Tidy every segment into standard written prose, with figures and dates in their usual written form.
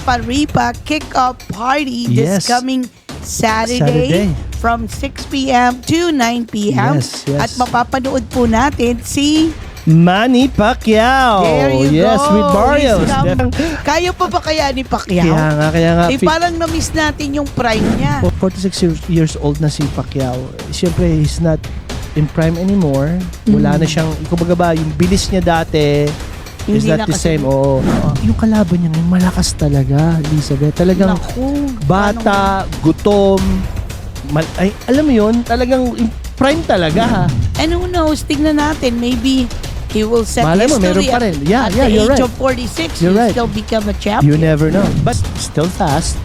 Faripa Kick-Off Party this Yes. coming Saturday from 6 p.m. to 9 p.m. Yes, yes. At mapapanood po natin si... Manny Pacquiao. There you yes, go. with Barrios. Kaya pa ba kaya ni Pacquiao? Kaya nga. Parang na-miss natin yung prime niya. 46 years old na si Pacquiao. Siyempre, he's not in prime anymore. Wala na siyang, kumbaga ba, yung bilis niya dati is Hindi not na the same. Oo. Yung kalaban niya ngayon, malakas talaga, Elizabeth. Talagang Naku, bata, gutom. Ay, alam mo yun, talagang prime talaga ha. And who knows, tignan natin, maybe he will set Malay mo, history meron pa rin. Yeah, at yeah, the you're age right. of 46. You're He'll right. still become a champion. You never know. But still fast.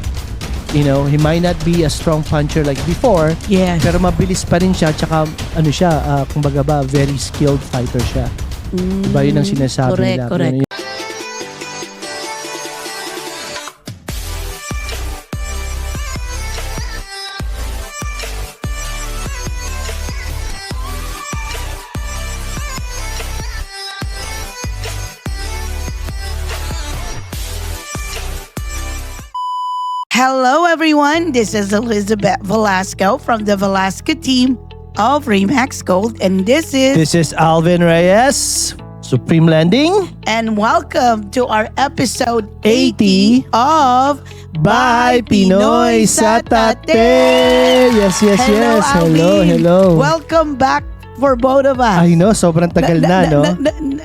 You know, he might not be a strong puncher like before. Yes. Pero mabilis pa rin siya. Tsaka ano siya, kumbaga ba, very skilled fighter siya. Diba yun ang sinasabi nila. Correct. Yun. Hello, everyone. This is Elizabeth Velasco from the Velasco team of Remax Gold, and this is Alvin Reyes, Supreme Landing. and welcome to our episode 80 80 of By Pinoy sa Tate. Yes. Alvin. Hello. Welcome back for both of us. I know, sobrang tagal na, no?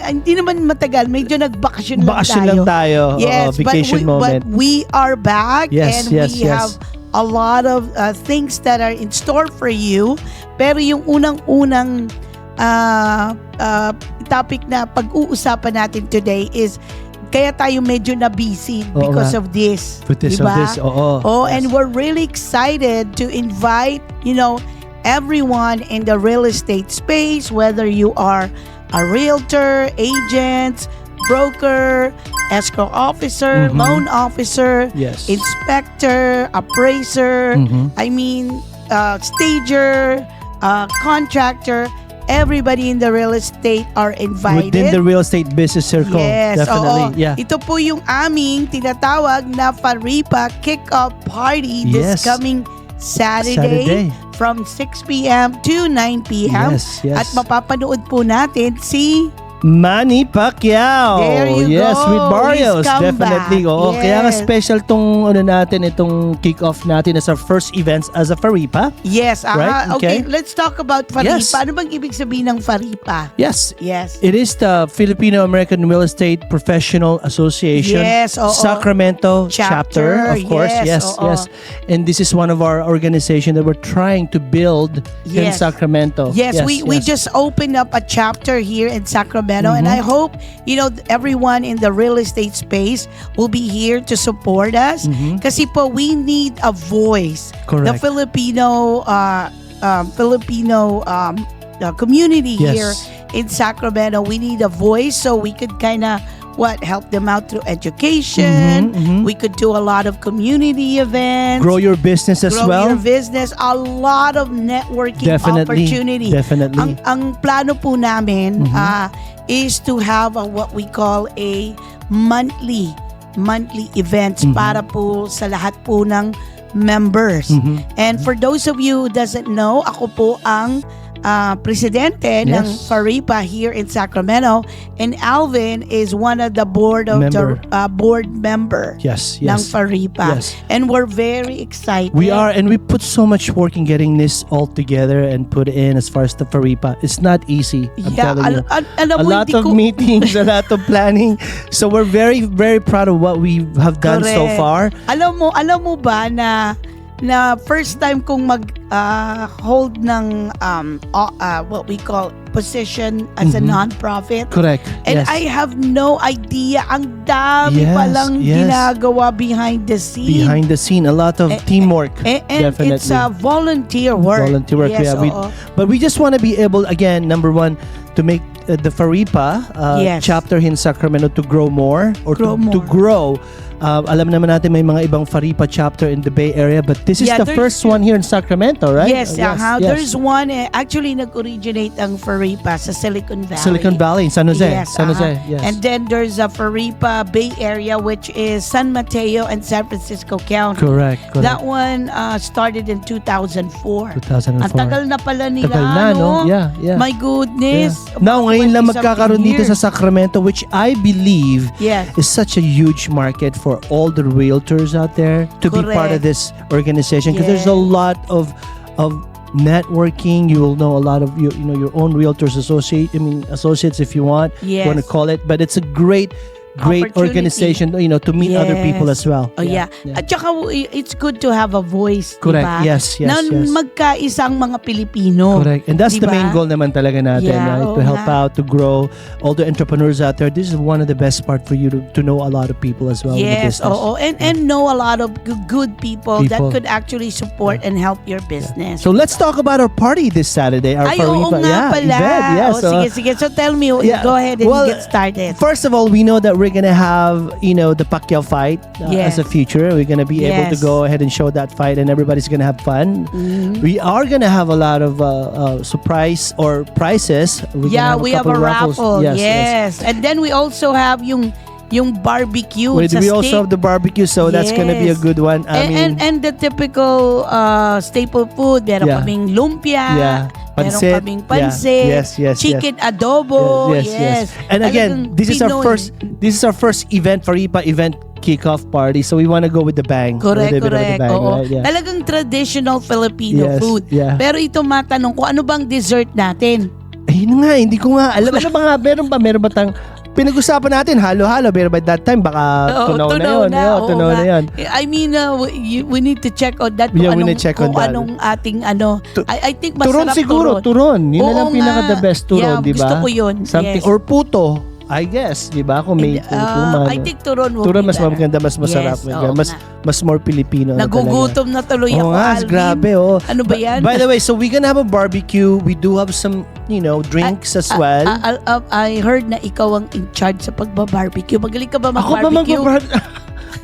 Hindi naman matagal. Medyo nagbakasyon Bakasyon lang lang tayo. tayo. Yes, Oo, vacation moment. but we are back Yes, and yes, we have a lot of things that are in store for you. Pero yung unang-unang topic na pag-uusapan natin today is kaya tayo medyo na-busy Oo because nga. of this. Because diba? of this, oo. Oh, Yes. and we're really excited to invite, everyone in the real estate space, whether you are a realtor, agent, broker, escrow officer, loan officer, Yes. inspector, appraiser, stager, contractor, everybody in the real estate are invited. Within the real estate business circle. Yes, Definitely. oo. Yeah. Ito po yung aming tinatawag na Faripa Kick-Off Party this Yes. coming Saturday from 6 p.m. to 9 p.m. Yes. At mapapanood po natin si... Manny Pacquiao. There you yes, go. with Barrios. His comeback. Definitely. Oo. Yes. Kaya nga special itong kick-off natin as our first events as a Faripa. Yes. Right? Okay, Okay. let's talk about Faripa. Yes. Ano bang ibig sabihin ng Faripa? Yes. Yes. It is the Filipino-American Real Estate Professional Association. Yes, oo. Sacramento chapter, of course. Yes, oo. Yes. And this is one of our organization that we're trying to build in Yes. Sacramento. Yes, we just opened up a chapter here in Sacramento, and I hope everyone in the real estate space will be here to support us. Kasi po we need a voice. Correct. The Filipino community Yes. here in Sacramento, we need a voice so we could kind of help them out through education. We could do a lot of community events. Grow your business as Grow well. your business, a lot of networking opportunity. Definitely. Ang plano po namin is to have what we call a monthly events para po sa lahat po ng members. And for those of you who doesn't know, ako po ang presidente ng Faripa here in Sacramento, and Alvin is one of the board member Yes. ng Faripa. Yes. And we're very excited. We are, and we put so much work in getting this all together and put in as far as the Faripa. It's not easy. I'm telling you. Alam A mo, lot hindi of ko- meetings, a lot of planning. So we're very, very proud of what we have done so Correct. far. Alam mo ba na first time kong hold ng what we call position as a non-profit. Correct. And yes. I have no idea. Ang dami palang ginagawa behind the scene. Behind the scene, a lot of teamwork. And definitely. it's volunteer work. Volunteer work. Yes, Yeah, but we just want to be able, again, number one, to make the Faripa chapter in Sacramento to grow more, or to grow Alam naman natin may mga ibang Faripa chapter in the Bay Area, but this is Yeah, the there's first one here in Sacramento, right? Yes, there's one, actually nag-originate ang Faripa sa Silicon Valley. Silicon Valley in San Jose. Yes, San Jose, yes. And then there's a Faripa Bay Area, which is San Mateo and San Francisco County. Correct. That one started in 2004. 2004. Ang tagal na pala nila, Tagal na, no? Yeah, yeah. My goodness. Yeah. Now, ngayon lang 20-something magkakaroon dito years. sa Sacramento, which I believe Yes. is such a huge market for all the realtors out there to be part of Correct. this organization, because there's a Yes. lot of networking. You will know a lot of your own realtors associates if you want Yes. to call it, but it's a great Opportunity. organization to meet other people as well. Oh, yeah. At saka, it's good to have a voice, Correct. diba? Yes, Na yes. magkaisang mga Pilipino. Correct. And that's the Diba? main goal naman talaga natin, Yeah, right? oo To help nga. out, to grow all the entrepreneurs out there. This is one of the best part for you to know a lot of people as well in the Yes, business. oo. And know a lot of good people that People. could actually support and help your business. So let's talk about our party this Saturday. Our Ay, oo Faripa, nga pala. event. Yeah, Oh, sige. So tell me, go ahead and get started. First of all, we know that we're gonna have the Pacquiao fight as Yes. a future. We're gonna be able to Yes. go ahead and show that fight, and everybody's gonna have fun. Mhm. We are gonna have a lot of surprise or prizes. We're gonna We have couple a raffles. raffle. Yes. And then we also have yung barbecue sa We steak. also have the barbecue, so that's gonna be a Yes. good one. I mean, and the typical staple food, meron Yeah. kaming lumpia, Yeah. meron Pansit. kaming Yeah. pansit, Yes. chicken adobo, yes. And again, Talagang this is our Pinoy. first event, Faripa event kickoff party. So we want to go with the bang. Correct. With a bit of the bang, Oo. right? Yeah. Talagang traditional Filipino Yes, food. yeah. Pero ito matanong ko, ano bang dessert natin? Ayun nga, hindi ko nga alam. Ano ba nga, meron ba tang pinag-usapan natin, halo-halo, pero by that time, baka tunaw na yun. oo Tunaw na nga. yun. I mean, we need to check on that. Yeah, we need to check on that. Anong ating I think Turon masarap siguro, turon. Yun na lang Oo pinaka-the nga. best turon, Yeah, di ba? gusto ko yun. Something, Yes. or puto, I guess, di ba? Kung may puto man. I think turon will Turon be mas better. maganda, mas masarap. Yes, oo mas nga. mas more Filipino. Nagugutom na tuloy Oo ako, nga, Alvin. grabe, oh. Ano ba yan? By the way, so we're gonna have a barbecue. We do have some, drinks as well. I heard na ikaw ang in charge sa pagbabarbecue. Magaling ka ba Ako ba mag-barbecue?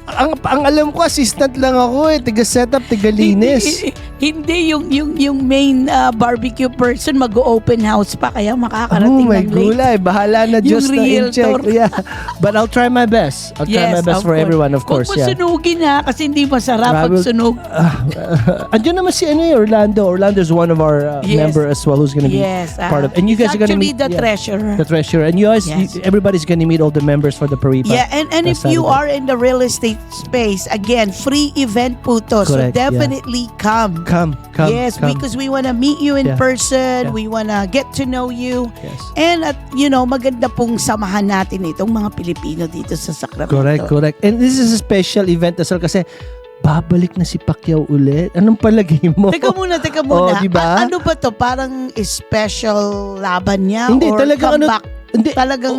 ang alam ko, assistant lang ako tiga setup, tiga linis. Hindi yung main barbecue person mag-open house pa kaya Oh makakarating my ng late. gulay, bahala na Diyos Yung na in-check. realtor. Yeah. But I'll try my best. I'll try my best of for course. everyone, of course. Huwag mo Yeah. sunugin ha, kasi hindi masarap pag Grabe. sunog. Andiyan naman si Orlando. Orlando's one of our Yes. member as well who's gonna be part of. And you he's guys are gonna actually meet the treasurer. the treasurer. And you guys, Yes. everybody's gonna meet all the members for the Paripa. Yeah, and if Saturday. you are in the real estate space, again, free event po to. So Correct, yeah. definitely come. Come. Yes, come. because we want to meet you in Yeah. person. Yeah. We want to get to know you. Yes. And maganda pong samahan natin itong mga Pilipino dito sa Sacramento. Correct. And this is a special event as well kasi babalik na si Pacquiao ulit. Anong palagay mo? Teka muna. Oh, diba? Ano ba to? Parang special laban niya? Hindi, or talagang comeback? Talagang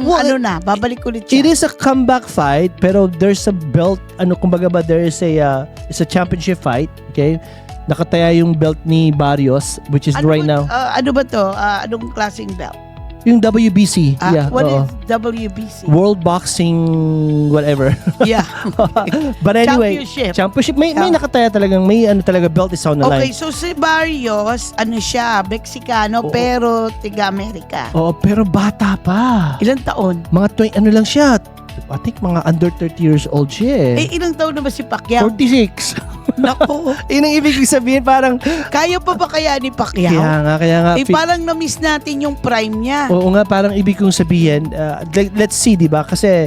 babalik ulit It siya. is a comeback fight, pero there's a belt, kumbaga ba, there is it's a championship fight, okay? Nakataya yung belt ni Barrios, which is right now. Ano ba to? Anong klaseng belt? Yung WBC, yeah. What oo. is WBC? World Boxing, whatever. Yeah. But anyway, Championship. May nakataya talagang, talaga belt is on the line. Okay, so si Barrios, siya, Mexicano, Oo. pero tiga-Amerika. Oo, pero bata pa. Ilang taon? Mga 20, lang siya. I think mga under 30 years old siya eh. Ilang taon na ba si Pacquiao? 46. Naku, Yun ang ibig sabihin, parang, kaya pa ba kaya ni Pacquiao? kaya nga. Parang na-miss natin yung prime niya. Oo nga, parang ibig kong sabihin, let's see, di ba? Kasi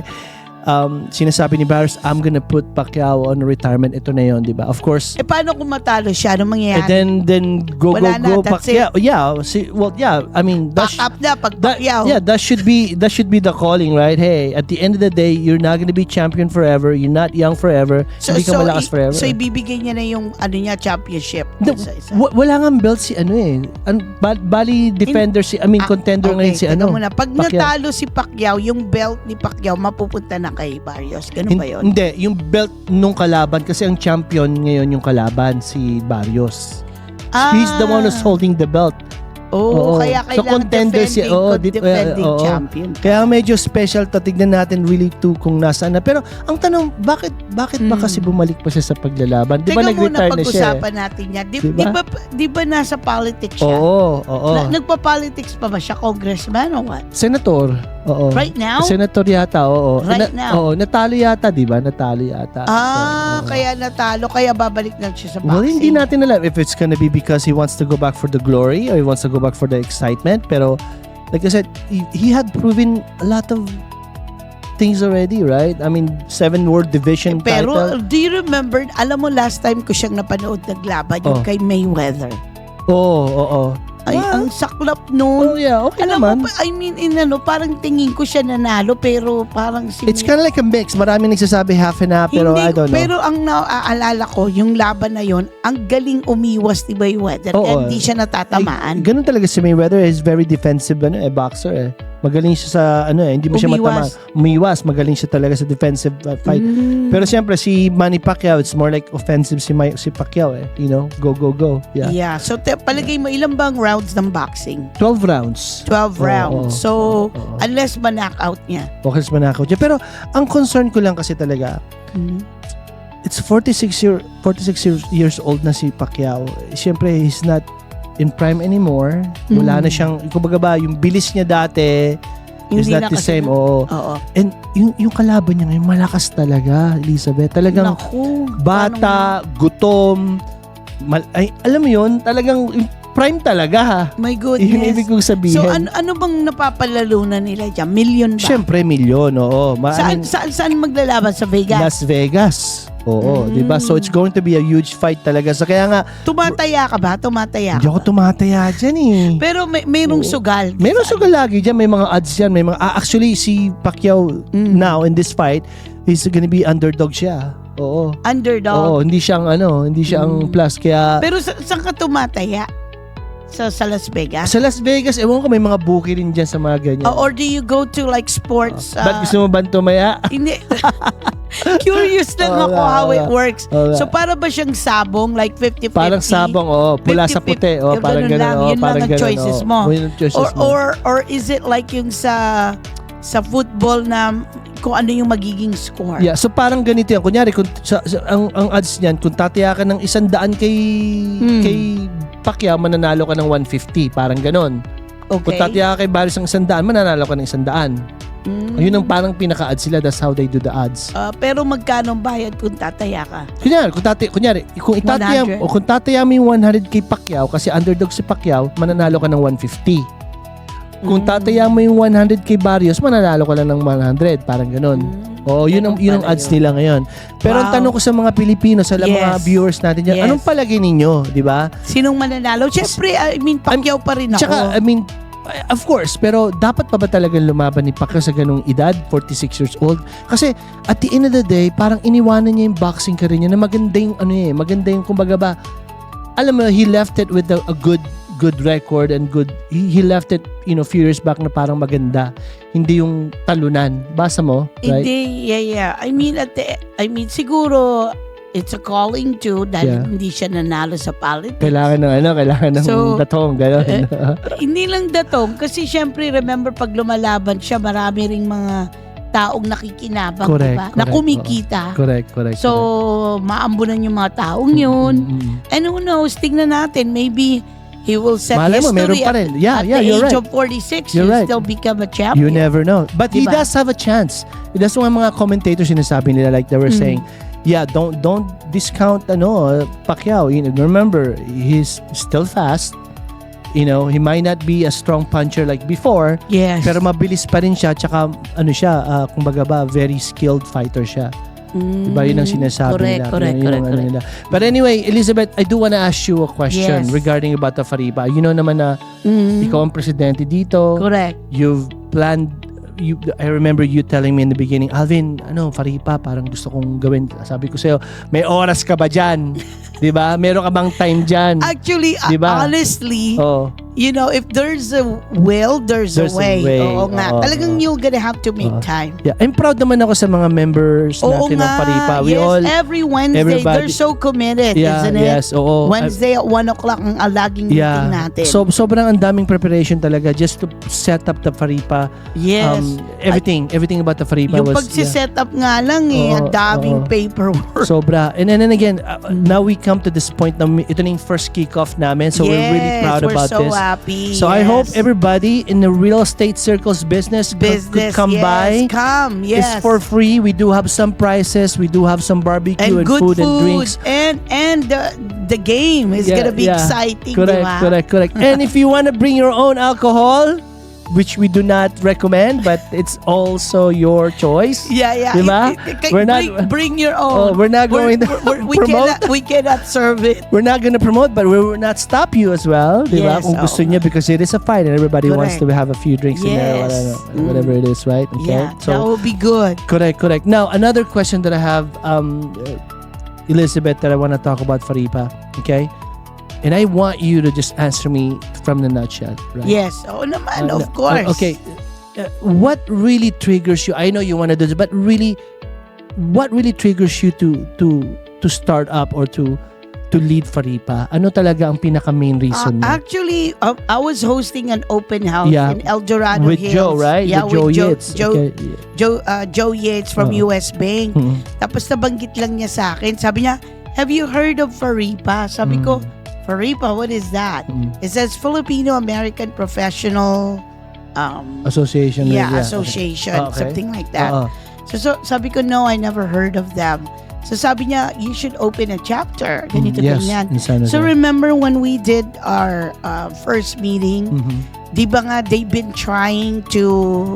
sinasabi ni Barrios, I'm gonna put Pacquiao on retirement. Ito na yun, di ba? Of course. Paano kung matalo siya? Anong mangyayari? And then go Wala na, that's Pacquiao. Yeah, I mean, Back up na pag Pacquiao. that should be the calling, right? Hey, at the end of the day, you're not gonna be champion forever. You're not young forever. Hindi ka malakas forever. So ibibigay niya na yung championship. Isa-isa. Wala nga belt si bali defender contender ngayon si teka muna. Pag Pacquiao. natalo si Pacquiao, yung belt ni Pacquiao mapupunta na kay Barrios. Ganun ba yun? Hindi, yung belt nung kalaban kasi ang champion ngayon yung kalaban si Barrios. He's the one who's holding the belt. Oh, Oo. kaya So, kailangan contenders defending, yan. Oo, defending oo. champion. Kaya medyo special to. Tignan natin really to kung nasaan na. Pero ang tanong, bakit ba kasi bumalik pa siya sa paglalaban? Di ba Teka muna, nag-retire na siya? pag-usapan natin yan. Diba? Di ba nasa politics siya? Oo. Nagpa-politics pa ba siya? Congressman or what? Senator. Oo. Right now? Senator yata, oo. Right now? Oo, natalo yata, di ba? Natalo yata. So, Kaya natalo, kaya babalik lang siya sa boxing. well, hindi natin alam if it's gonna be because he wants to go back for the glory or he wants to go back for the excitement. Pero, like I said, he had proven a lot of things already, right? I mean, 7 World Division Pero, title. do you remember, alam mo last time ko siyang napanood naglaban, yung kay Mayweather. Oo. Ay, Well, ang saklap nun. Oh, yeah. Okay Alam naman. mo, I mean, parang tingin ko siya nanalo, pero parang si It's kind of like a mix. Maraming nagsasabi half and half, pero I don't know. Pero ang naaalala ko, yung laban na yon, ang galing umiwas ni Mayweather. Oo. Kaya hindi siya natatamaan. Ganun talaga si Mayweather. Is very defensive boxer. Magaling siya sa hindi mo siya matama. Umiwas. Magaling siya talaga sa defensive fight. Pero siyempre si Manny Pacquiao, it's more like offensive si Pacquiao. You know, go. Yeah. Yeah. So palagay mo, ilang bang rounds ng boxing? 12 rounds. 12 rounds. So, Oo. unless ma-knockout niya. Okay, manakaw siya. Pero ang concern ko lang kasi talaga, it's 46 years old na si Pacquiao. Siyempre, he's not in prime anymore. Wala na siyang, kumbaga ba, yung bilis niya dati is Hindi not na the kasi same. Oo. And yung kalaban niya ngayon, malakas talaga, Elizabeth. Talagang naku, bata, gutom, alam mo yun, talagang prime talaga ha. my Yun goodness. ibig kong sabihin. So ano bang napapalalunan nila dyan? Million ba? Siyempre, milyon, oo. Saan maglalaban? Sa Vegas? Las Vegas. Oo, di ba? So it's going to be a huge fight talaga. So kaya nga, Tumataya ka ba? Tumataya hindi ka ako ba? tumataya dyan eh. Pero mayroong sugal. Meron sugal lagi dyan, may mga odds dyan. May mga, actually, si Pacquiao now in this fight, he's gonna be underdog siya. Oo. Underdog. Oo, hindi siyang ang plus. Kaya, Pero saan ka tumataya? Sa Las Vegas? sa Las Vegas, ewan ko, may mga bookie rin dyan sa mga ganyan. Or do you go to like sports? Ba't gusto mo ba tumaya? Hindi. Curious lang Oo ako nga, how oo it nga. works. Oo nga. So para ba siyang sabong like 50-50? Parang sabong, pula sa 50-50. puti. Yung Parang ganun ganun. lang. Yun lang Parang ang ganun, choices mo. Yun ang choices mo. Or is it like yung sa football na kung ano yung magiging score? Yeah, so parang ganito yan. Kunyari, ang odds niyan, kung tataya ka ng 100 kay Pacquiao, mananalo ka ng 150. Parang ganon. Kung Okay. tataya ka kay Barrios ng 100, mananalo ka ng 100. Yun ang parang pinaka-odds sila. That's how they do the odds. Pero magkano ang bayad kung tataya ka? Kunyari, kung tataya mo yung 100 kay Pacquiao, kasi underdog si Pacquiao, mananalo ka ng 150. Kung tataya mo yung 100 kay Barrios, mananalo ka lang ng 100. Parang ganon. Oo, yun ang odds nila ngayon. Pero ang Wow. tanong ko sa mga Pilipino, sa mga Yes. viewers natin dyan, Yes. anong palagay ninyo, di ba? Sinong mananalo? Siyempre, I mean, Pacquiao pa rin ako. Tsaka, I mean, of course, pero dapat pa ba talagang lumaban ni Pacquiao sa ganung edad, 46 years old? Kasi at the end of the day, parang iniwanan niya yung boxing career niya na maganda yung maganda yung kumbaga ba, alam mo, he left it with a good record and good, he left it, few years back na parang maganda. Hindi yung talunan. Basa mo, right? Hindi, yeah. I mean, siguro, it's a calling too dahil Yeah. hindi siya nanalo sa politics. Kailangan ng So, datong, gano'n. Hindi lang datong kasi syempre remember pag lumalaban siya marami ring mga taong nakikinabang, Correct, diba? Na correct, kumikita. correct. So, maambunan yung mga taong yun. And who knows, tingnan natin, maybe he will set Malay mo, meron history pa rin. Yeah, at the you're age right. of 46, You're he'll right. still become a champion. You never know. But he Diba? does have a chance. That's why mga commentators sinasabi nila, like they were saying, yeah, don't discount Pacquiao. Remember, he's still fast. He might not be a strong puncher like before, Yes. pero mabilis pa rin siya. Tsaka kumbaga ba, very skilled fighter siya. Diba yun ang sinasabi nila. Correct. Nila. But anyway, Elizabeth, I do wanna ask you a question Yes. regarding about the Fariba. You know naman na ikaw ang presidente dito. Correct. You've planned, I remember you telling me in the beginning, Alvin, Faripa, parang gusto kong gawin. Sabi ko sa'yo, may oras ka ba dyan? Diba? Meron ka bang time dyan? Actually, Diba? honestly, Oh. you know, if there's a will, there's a way. Oo nga. Oo, Talagang oo. you're gonna have to make Oo. time. Yeah, I'm proud naman ako sa mga members Oo natin ng nga. Paripa. We Yes, all, every Wednesday, everybody- they're so committed, yeah, isn't it? yes, oo. Wednesday at 1 o'clock ang laging meeting natin. So, sobrang ang daming preparation talaga just to set up the Paripa. yes. Everything about the Paripa Yung was... pagsiset up nga lang ang daming oo. paperwork. Sobra. And then again, now we come to this point na ito na yung first kickoff namin. So we're really proud about we're so this. happy. So I yes. hope everybody in the real estate circles business could come yes, by. Come, yes. It's for free. We do have some prizes. We do have some barbecue and good food and drinks. And the game is gonna be exciting, Correct, diba? correct. And if you want to bring your own alcohol, which we do not recommend, but it's also your choice. Yeah. Diba? We're not bring your own. we're not going to promote. We cannot serve it. We're not going to promote, but we will not stop you as well. Diba? Yes, Kung gusto niya, because it is a fight and everybody wants Correct. to have a few drinks in there, Yes. whatever it is, right? Okay. Yeah, that will be good. Correct. Now, another question that I have, Elizabeth, that I want to talk about Faripa. Okay? And I want you to just answer me from the nutshell, right? Yes. Oh naman, of course. Okay. What really triggers you? I know you want to do this, but really, what really triggers you to start up or to lead Faripa? Ano talaga ang pinaka main reason mo? Actually, I was hosting an open house Yeah. in El Dorado With Hills. Joe, right? Yeah, with Joe Yates. Joe, Okay. Joe Yates from Oo. US Bank. Mhm. Tapos nabanggit lang niya sa akin. Sabi niya, have you heard of Faripa? Sabi ko, Faripa, what is that? Mm. It says Filipino-American Professional Association. Association, Okay. something like that. Oo. So sabi ko, no, I never heard of them. So sabi niya, you should open a chapter. Ganito, Yes, ganyan. in San Jose. So remember when we did our first meeting, Mhm. di ba nga, they've been trying to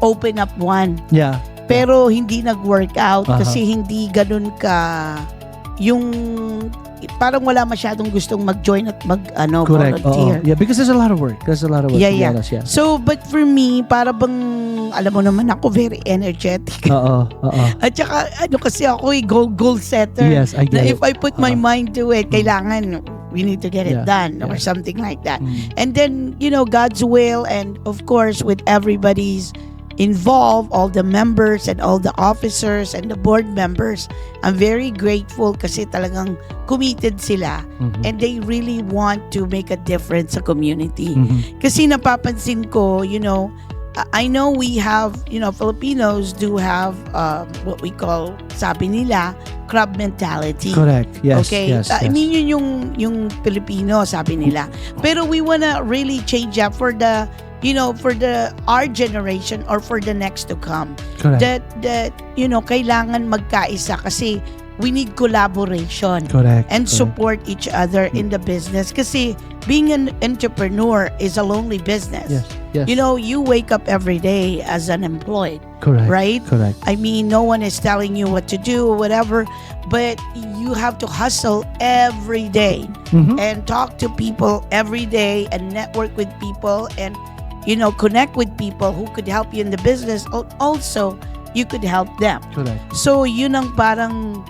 open up one. Yeah. Pero hindi nag-work out Aha. kasi hindi ganun ka yung parang wala masyadong gustong mag-join at Correct. volunteer. Yeah, because there's a lot of work. Yeah, to be yeah. honest, yeah. So, but for me, para bang, alam mo naman ako, very energetic. Oo. At saka, kasi ako goal setter. Yes, I Na get if I put my mind to it, kailangan, we need to get it Yeah, done or yeah. something like that. Mm. And then, God's will, and of course, with everybody's involved, all the members and all the officers and the board members, I'm very grateful kasi talagang committed sila. Mhm. And they really want to make a difference sa community. Mhm. Kasi napapansin ko, I know we have, Filipinos do have what we call, sabi nila, club mentality. Correct. Yes. Okay? Yes. I yes. mean, yun yung Filipino, sabi nila. Pero we wanna really change that for our generation or for the next to come. Correct. That kailangan magkaisa kasi we need collaboration Correct. and correct. support each other in the business kasi being an entrepreneur is a lonely business. Yes. Yes. You wake up every day as unemployed, Correct. right? Correct. I mean, no one is telling you what to do or whatever, but you have to hustle every day Mhm. and talk to people every day and network with people and connect with people who could help you in the business. Also, you could help them. Correct. So, yun ang parang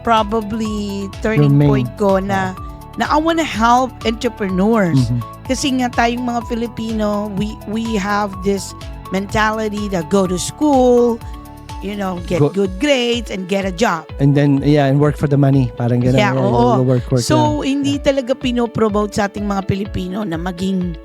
probably turning Your main- point ko na I want to help entrepreneurs. Mhm. Kasi nga tayong mga Filipino, we have this mentality that go to school, get Go- good grades and get a job. And then, and work for the money. Parang ganun. Yeah, oo. Work. So, hindi talaga pinopromote sa ating mga Pilipino na maging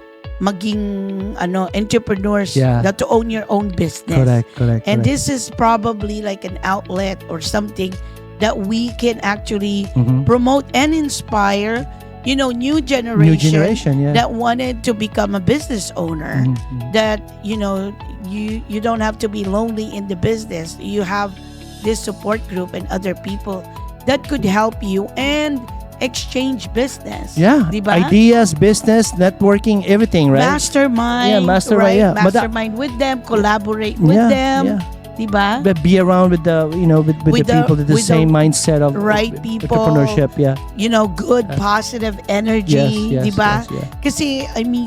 entrepreneurs, Yeah. that to own your own business. Correct. And correct. this is probably like an outlet or something that we can actually Mhm. promote and inspire, new New generation, yeah. that wanted to become a business owner. Mhm. That you don't have to be lonely in the business. You have this support group and other people that could help you and exchange business. Yeah. Diba? Ideas, business, networking, everything, right? Mastermind. Yeah, mastermind, right? yeah. Mastermind with them, collaborate with them. Yeah. Diba? But be around with the with the people with the with same the mindset of right people. entrepreneurship. Yeah. Good, positive energy. Yes. Diba? Yes, yeah. Kasi, I mean,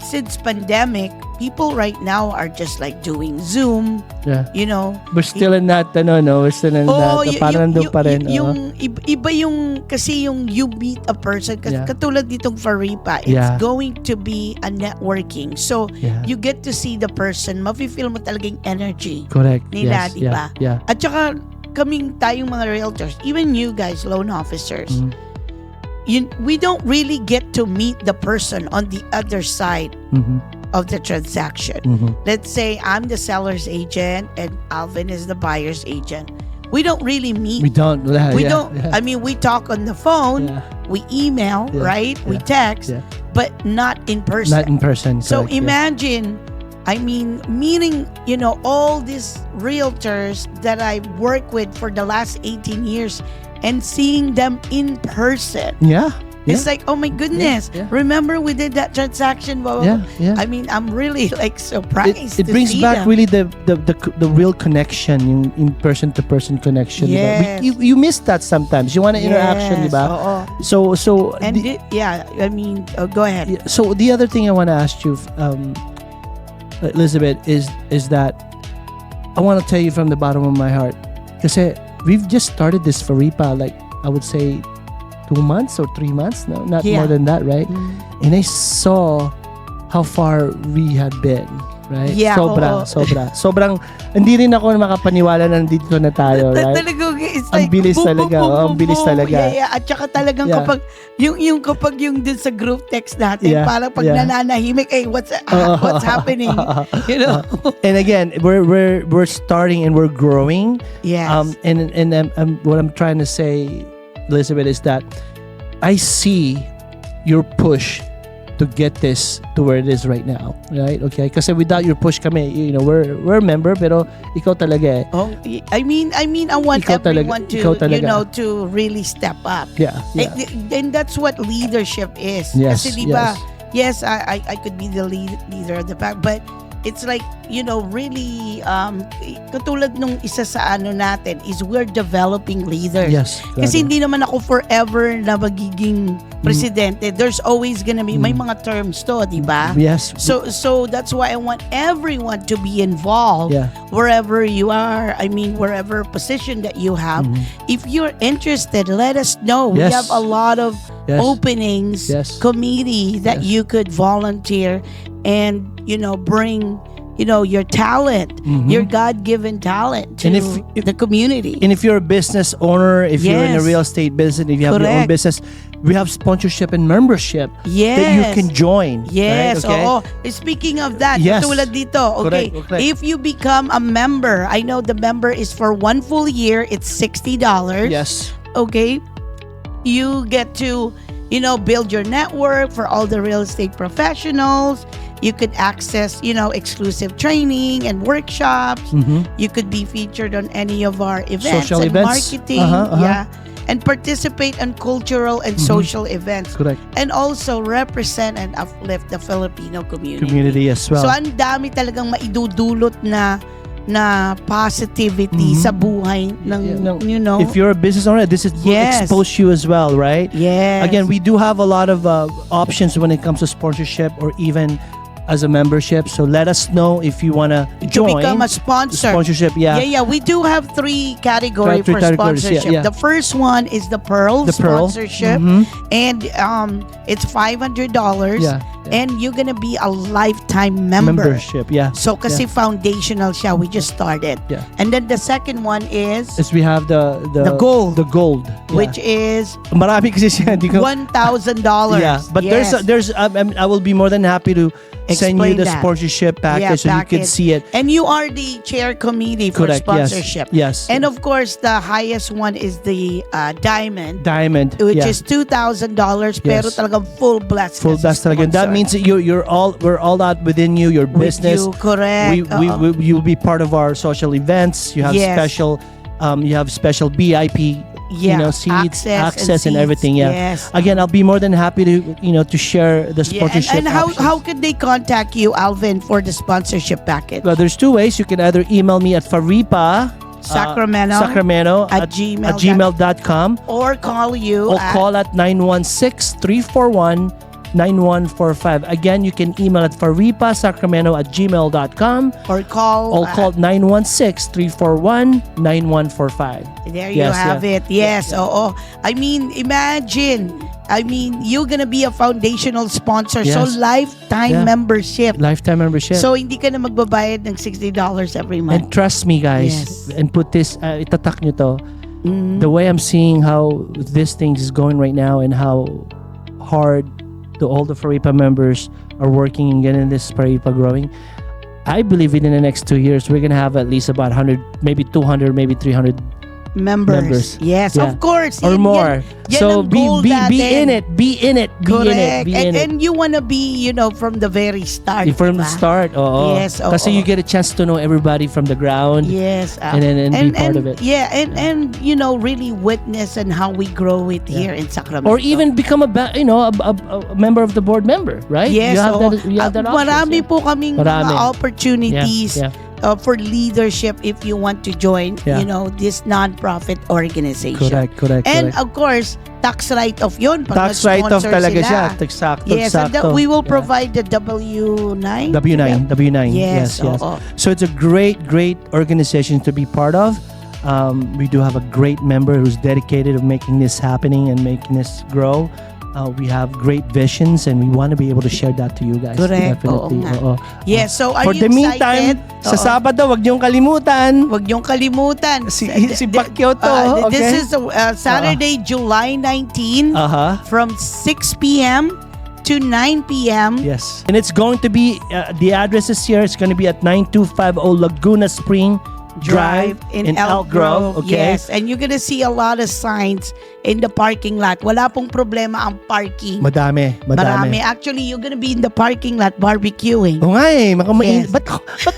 since pandemic, people right now are just like doing Zoom, Yeah. you know. We're still in that, we're still in that, parang nandun pa rin. Yung iba yung, kasi yung you meet a person, Yeah. katulad ditong Faripa, it's Yeah. going to be a networking. So, Yeah. you get to see the person, mafe-feel mo talaga yung energy Correct. nila, Yes. di ba? Yeah. At saka, tayong mga realtors, even you guys, loan officers, Mhm. we don't really get to meet the person on the other side Mhm. of the transaction. Mhm. Let's say I'm the seller's agent and Alvin is the buyer's agent. We don't really meet. We don't. We yeah, don't. Yeah. I mean, we talk on the phone, Yeah. we email, Yeah, right? We yeah, text, yeah. but not in person. Not in person. So correct, yeah. imagine, I mean, meeting, all these realtors that I work with for the last 18 years and seeing them in person. Yeah. It's like, oh my goodness, Yeah, yeah. Remember we did that transaction? Blah, blah, Yeah. blah. Yeah. I mean, I'm really like surprised It to brings see back them. really the real connection, yung in person to person connection. di ba? Yes. You miss that sometimes. You want an interaction, di ba? Oo. So And I mean, go ahead. so the other thing I want to ask you, Elizabeth, is that I want to tell you from the bottom of my heart, kasi we've just started this Faripa, like I would say 2 months or 3 months, no, not Yeah. more than that, right? Mm. And I saw how far we had been, right? Yeah, oo. Sobrang, hindi rin ako makapaniwala na nandito na tayo, right? Talagang it's Ang like bilis boom, talaga, boom, boom, ang boom, bilis boom. talaga. Yeah. At saka talagang Yeah. kapag yung dun sa group text natin, Yeah, parang pag yeah. nananahimik, what's happening? And again, we're starting and we're growing. Yes. And what I'm trying to say, Elizabeth, is that I see your push to get this to where it is right now, right? Okay, kasi without your push kami, we're a member, pero ikaw talaga eh. Oh, I mean, I want Ikaw talaga- everyone ikaw to, talaga. to really step up. Yeah. And that's what leadership is. Yes, Kasi diba, yes, I could be the leader of the pack, but it's like, really, katulad nung isa sa natin is we're developing leaders. Yes. Kasi hindi naman ako forever na magiging presidente. There's always gonna be, may mga terms to, di ba? Yes. So that's why I want everyone to be involved Yeah. wherever you are. I mean, wherever position that you have. If you're interested, let us know. We Yes. have a lot of Yes. openings, Yes. committee that Yes. you could volunteer and, bring, your talent, your God-given talent to And if- the community. And if you're a business owner, if you're in a Yes. real estate business, if you have your own Correct. business, we have sponsorship and membership Yes. that you can join. Yes, right? Okay? oo. Speaking of that, Yes. tulad dito, okay, Correct. if you become a member, I know the member is for 1 full year, it's $60. Yes. Okay? You get to, build your network for all the real estate professionals. You could access, exclusive training and workshops. You could be featured on any of our events Social and events. marketing. Yeah. And participate in cultural and social events. Correct. And also represent and uplift the Filipino Community as well. So ang dami talagang maidudulot na positivity sa buhay ng, If you're a business owner, this is will Yes. expose you as well, right? Yes. Again, we do have a lot of options when it comes to sponsorship or even as a membership. So let us know if you want to to join become a sponsor. sponsorship. Yeah. Yeah. We do have 3 categories Three for categories, yeah, sponsorship. yeah. The first one is the Pearl The Pearl. sponsorship, and it's $500, Yeah. and you're gonna be a lifetime member. Membership. Yeah. So kasi foundational siya, we just started. Yeah. And then the second one is As we have the gold. The gold. Yeah. which is marami kasi siya. Hindi ko. $1,000. Yeah. But there's I will be more than happy to send you Explain the that. sponsorship package so you can see it. And you are the chair committee for Correct. sponsorship. Yes. And of course, the highest one is the diamond, Diamond. which yeah. is $2,000, pero Yes. talagang full blast. Full blast talaga. That means that we're all out within you, your business. You, correct. You'll be part of our social events. You have Yes. special VIP seats, access and seats. everything. Yeah. Yes. Again, I'll be more than happy to share the Yeah, sponsorship. and how options. could they contact you, Alvin, for the sponsorship package? Well, there's 2 ways. You can either email me at Faripa Sacramento at at gmail.com or call you or call at 916-341 9145. Again, you can email at faripasacramento@gmail.com Or call. or call 916-341-9145. There you Yes, have yeah. it. Yes, oo. I mean, imagine. You're gonna be a foundational sponsor. So, Yes. lifetime Yeah. membership. Lifetime membership. So, hindi ka na magbabayad ng $60 every and month. trust me, guys, Yes. and put this, itatak nyo to, Mm. the way I'm seeing how this thing is going right now and how hard all the Faripa members are working and getting this Faripa growing, I believe within the next 2 years, we're going to have at least about 100, maybe 200, maybe 300 Members. Yes, Yeah. of course. or more. yan So ang be goal be natin. in it, be in it, be in it, Correct. be in it. And you wanna be, from the very start. From the diba? start, oo. Yes, oo. Kasi you get a chance to know everybody from the ground. Yes. And then be part of it. Yeah, and really witness and how we grow it here in Sacramento. Or even become a member of the board member, right? Yes, you have oo. that. You have that option, Marami yeah. po kaming Marami. mga opportunities Yeah, for leadership if you want to join, Yeah. this non-profit organization. Correct. And of course, tax write-off yun. Pag Tax write-off nag-sponsor talaga sila. siya. Sakto, Yes, and sakto. we will Yeah. provide the W9. W9. Yes, Yes. oo. So it's a great organization to be part of. We do have a great member who's dedicated of making this happening and making this grow. We have great visions and we want to be able to share that to you guys. Correct. Definitely. Oo nga. Yes, so are For you the meantime, excited? sa Oo. Sabado, wag niyong kalimutan. Huwag niyong kalimutan. Si Pacquiao to, okay? This is Saturday, July 19 from 6 p.m. to 9 p.m. Yes. And it's going to be, the address is here. It's going to be at 9250 Laguna Spring Drive in Elk Grove. Okay. Yes, and you're gonna see a lot of signs in the parking lot. Wala pong problema ang parking. Madami. Actually, you're gonna be in the parking lot barbecuing. Oo nga eh. Yes. Ba't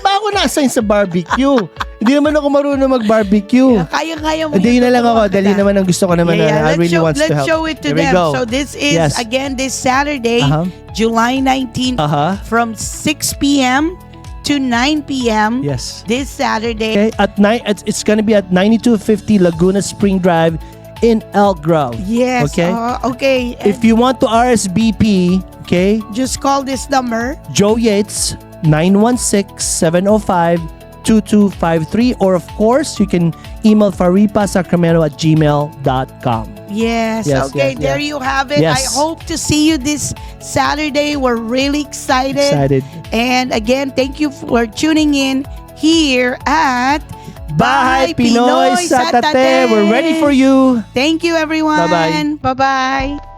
ba ako na-assign sa barbecue? Hindi naman ako marunong mag-barbecue. Kaya-kaya mo. Hindi, yun na lang ako. Dali naman ang gusto ko naman na I really wants to Let's help. show it to Here we them. go. So this is, Yes. again, this Saturday, Uh-huh. July 19th from 6 p.m. to 9 p.m. Yes. This Saturday. Okay. At night, it's gonna be at 9250 Laguna Spring Drive in Elk Grove. Yes. Okay. Okay. If you want to RSVP, okay, Just call this number. Joe Yates, 916-705-2253. Or of course, you can email faripasacramento@gmail.com. Yes. Yes, Okay. yes, There yeah. you have it. Yes. I hope to see you this Saturday. We're really excited. And again, thank you for tuning in here at Bahay Pinoy sa Tate. We're ready for you. Thank you, everyone. Bye-bye. Bye-bye.